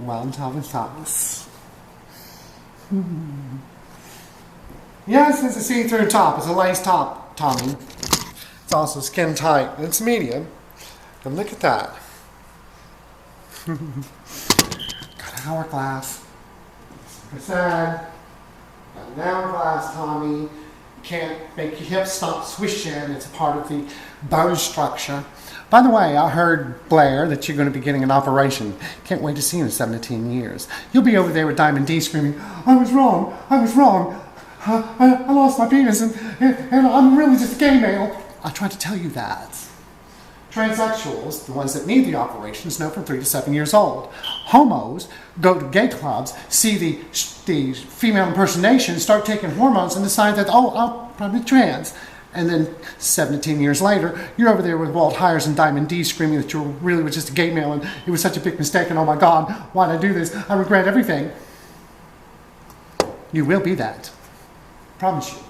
Well, Thomas Thomas. Yes, it's a see-through top. It's a lace top, Tommy. It's also skin tight. It's medium. And look at that. Got an hourglass. Like I said, got an hourglass, Tommy. Can't make your hips stop swishing. It's a part of the bone structure. By the way, I heard, Blaire, that you're going to be getting an operation. Can't wait to see you in 7 to 10 years. You'll be over there with Diamond D screaming, I was wrong, I lost my penis and I'm really just a gay male. I tried to tell you that. Transsexuals, the ones that need the operations, know from 3 to 7 years old. Homos go to gay clubs, see the female impersonation, start taking hormones and decide that, oh, I'll probably be trans. And then 7 to 10 years later, you're over there with Walt Hyers and Diamond D screaming that you really were just a gay male and it was such a big mistake and oh my God, why'd I do this? I regret everything. You will be that. Promise you.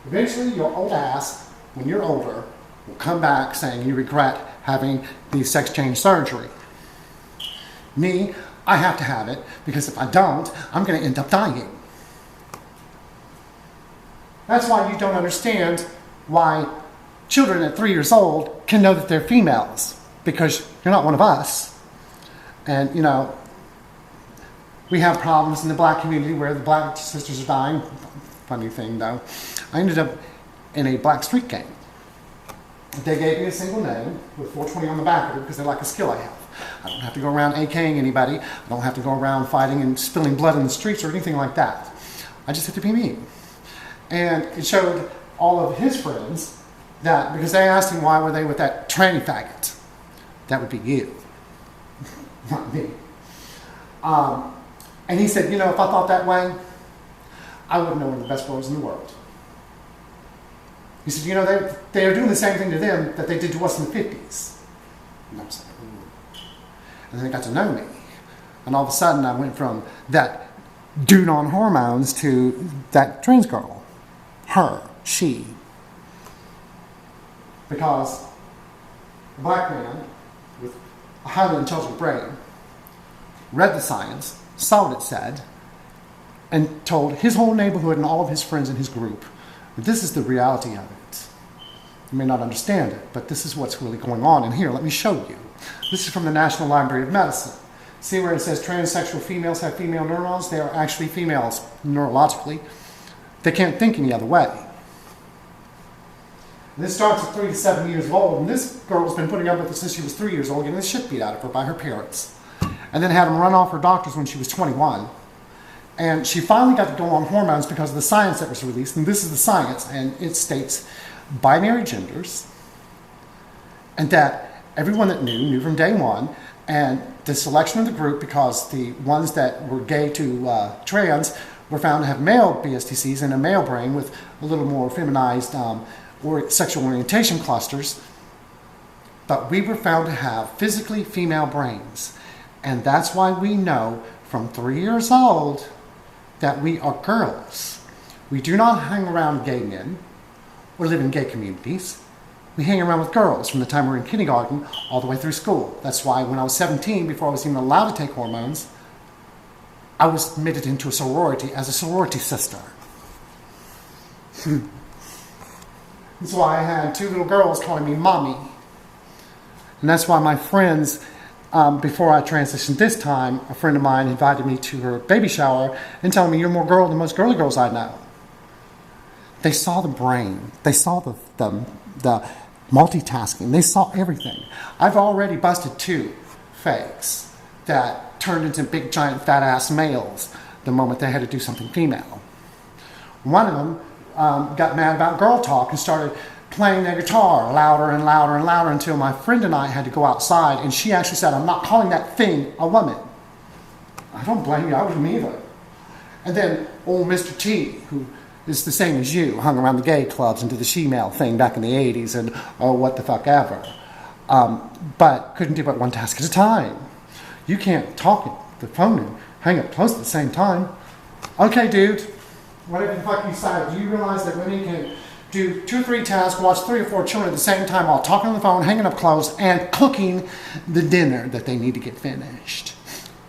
Eventually, your old ass, when you're older, will come back saying you regret having the sex change surgery. Me, I have to have it because if I don't, I'm going to end up dying. That's why you don't understand why children at 3 years old can know that they're females, because you're not one of us. And, you know, we have problems in the black community where the black sisters are dying. Funny thing, though. I ended up in a black street gang. They gave me a single name with 420 on the back of it because they like a skill I have. I don't have to go around AKing anybody. I don't have to go around fighting and spilling blood in the streets or anything like that. I just have to be me. And it showed all of his friends that, because they asked him why were they with that tranny faggot, that would be you, not me. And he said, you know, if I thought that way, I wouldn't know one of the best boys in the world. He said, you know, they are doing the same thing to them that they did to us in the 50s. And I was like, ooh. And then they got to know me. And all of a sudden I went from that dude on hormones to that trans girl. Her, she. Because a black man with a highly intelligent brain read the science, saw what it said, and told his whole neighborhood and all of his friends in his group that this is the reality of it. You may not understand it, but this is what's really going on. And here, let me show you. This is from the National Library of Medicine. See where it says transsexual females have female neurons? They are actually females neurologically. They can't think any other way. And this starts at 3 to 7 years old, and this girl has been putting up with it since she was 3 years old, getting the shit beat out of her by her parents. And then had them run off her doctors when she was 21. And she finally got to go on hormones because of the science that was released, and this is the science, and it states binary genders, and that everyone that knew from day one, and the selection of the group, because the ones that were gay to trans were found to have male BSTCs and a male brain with a little more feminized or sexual orientation clusters, but we were found to have physically female brains. And that's why we know from 3 years old that we are girls. We do not hang around gay men or live in gay communities. We hang around with girls from the time we're in kindergarten all the way through school. That's why when I was 17, before I was even allowed to take hormones, I was admitted into a sorority as a sorority sister. That's why I had 2 little girls calling me mommy. And that's why my friends, before I transitioned this time, a friend of mine invited me to her baby shower and telling me, you're more girl than most girly girls I know. They saw the brain. They saw the multitasking. They saw everything. I've already busted 2 fakes that turned into big, giant, fat-ass males the moment they had to do something female. One of them got mad about girl talk and started playing their guitar louder and louder and louder until my friend and I had to go outside, and she actually said, I'm not calling that thing a woman. I don't blame you, I wouldn't either. And then old Mr. T, who is the same as you, hung around the gay clubs and did the she-male thing back in the 80s and oh, what the fuck ever. But couldn't do but one task at a time. You can't talk at the phone and hang up close at the same time. Okay, dude, whatever the fuck you decide, do you realize that women can do 2 or 3 tasks, watch 3 or 4 children at the same time while talking on the phone, hanging up clothes, and cooking the dinner that they need to get finished?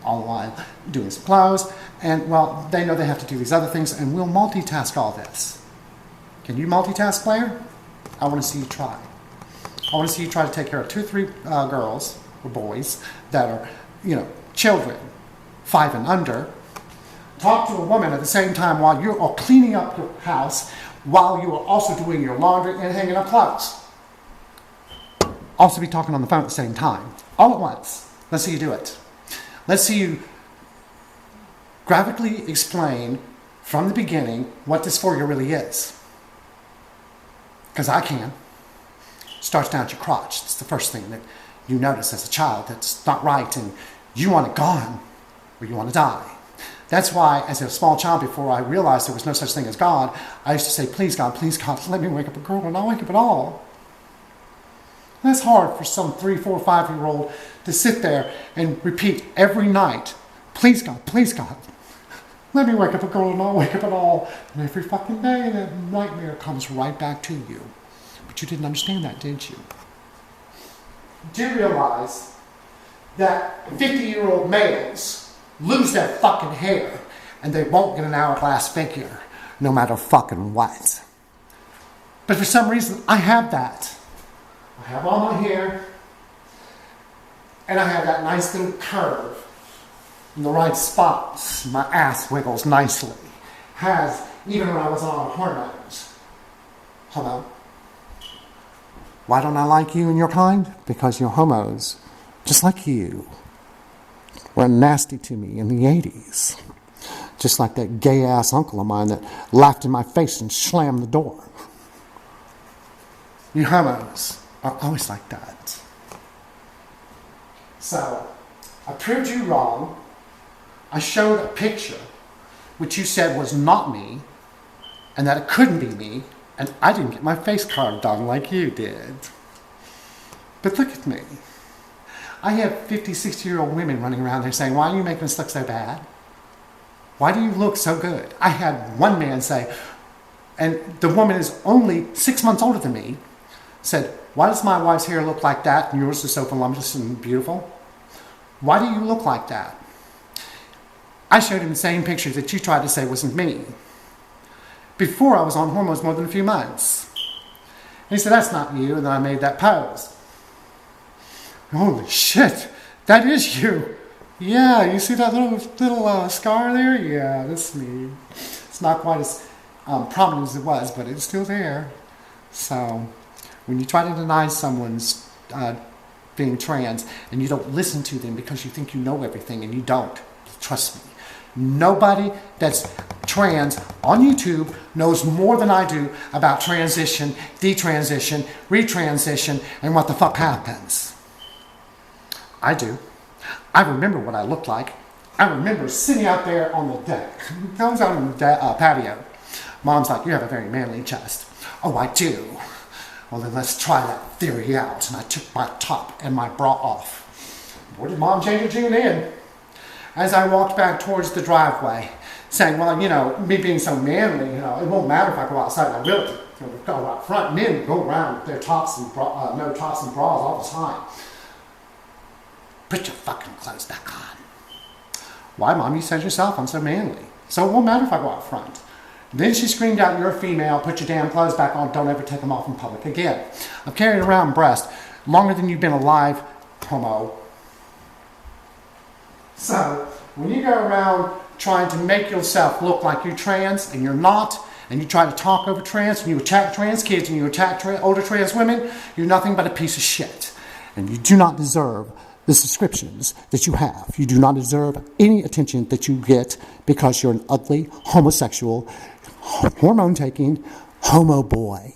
all the while doing some clothes. And, well, they know they have to do these other things, and we'll multitask all this. Can you multitask, Blaire? I want to see you try. I want to see you try to take care of 2 or 3 girls or boys that are, children, 5 and under. Talk to a woman at the same time while you're all cleaning up your house, while you are also doing your laundry and hanging up clothes. Also be talking on the phone at the same time, all at once. Let's see you do it. Let's see you graphically explain from the beginning what dysphoria really is. Because I can. Starts down at your crotch. It's the first thing that you notice as a child that's not right, and you want it gone or you want to die. That's why, as a small child, before I realized there was no such thing as God, I used to say, please God, let me wake up a girl and not wake up at all. And that's hard for some 3, 4, 5-year-old to sit there and repeat every night, please God, let me wake up a girl and not wake up at all. And every fucking day that nightmare comes right back to you. But you didn't understand that, did you? Do you realize that 50-year-old males lose their fucking hair and they won't get an hourglass figure no matter fucking what? But for some reason, I have that. I have all my hair and I have that nice little curve in the right spots. My ass wiggles nicely. Even when I was on hormones. Hello? Why don't I like you and your kind? Because you're homos, just like you, were nasty to me in the 80s. Just like that gay-ass uncle of mine that laughed in my face and slammed the door. You homos are always like that. So, I proved you wrong. I showed a picture which you said was not me, and that it couldn't be me, and I didn't get my face card done like you did. But look at me. I have 50, 60-year-old women running around there saying, why are you making us look so bad? Why do you look so good? I had one man say, and the woman is only 6 months older than me, said, why does my wife's hair look like that and yours is so voluptuous and beautiful? Why do you look like that? I showed him the same picture that you tried to say wasn't me. Before I was on hormones more than a few months. And he said, that's not you, and then I made that pose. Holy shit, that is you. Yeah, you see that little scar there? Yeah, that's me. It's not quite as prominent as it was, but it's still there. So, when you try to deny someone's being trans, and you don't listen to them because you think you know everything, and you don't, trust me. Nobody that's trans on YouTube knows more than I do about transition, detransition, retransition, and what the fuck happens. I do. I remember what I looked like. I remember sitting out there on the deck. I was out on the patio. Mom's like, you have a very manly chest. Oh, I do. Well, then let's try that theory out. And I took my top and my bra off. Boy, did Mom change her tune in. As I walked back towards the driveway, saying, well, me being so manly, it won't matter if I go outside. I will. Go out front. Men go around with their tops and no tops and bras all the time. Put your fucking clothes back on. Why, Mom? You said yourself I'm so manly. So it won't matter if I go out front. Then she screamed out, you're a female. Put your damn clothes back on. Don't ever take them off in public again. I've carried around breast longer than you've been alive, homo. So, when you go around trying to make yourself look like you're trans and you're not, and you try to talk over trans, and you attack trans kids, and you attack older trans women, you're nothing but a piece of shit. And you do not deserve the subscriptions that you have. You do not deserve any attention that you get because you're an ugly, homosexual, hormone-taking homo boy.